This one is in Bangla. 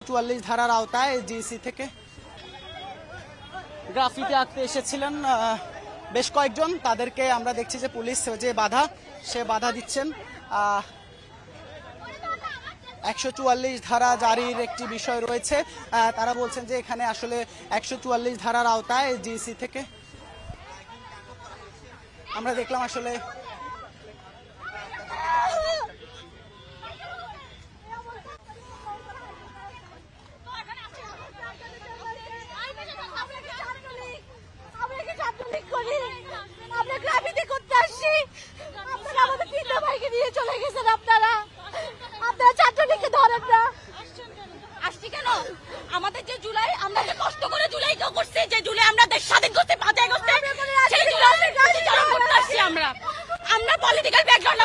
144 ধারার আওতায় জিসি থেকে গ্রাফিতি আঁকতে এসেছিলেন বেশ কয়েকজন। তাদেরকে আমরা দেখছি যে পুলিশ যে বাধা দিচ্ছেন। 144 ধারা জারির একটি বিষয় রয়েছে। তারা বলছেন যে এখানে আসলে 144 ধারার আওতায় জিসি থেকে আমরা দেখলাম আসলে আমাদের যে জুলাই আমরা যে কষ্ট করে জুলাই করছি, যে জুলাই আমরা দেশ স্বাধীন করতে 5 আগস্টে, সেই জুলাই আমরা পলিটিক্যাল ব্যাকগ্রাউন্ড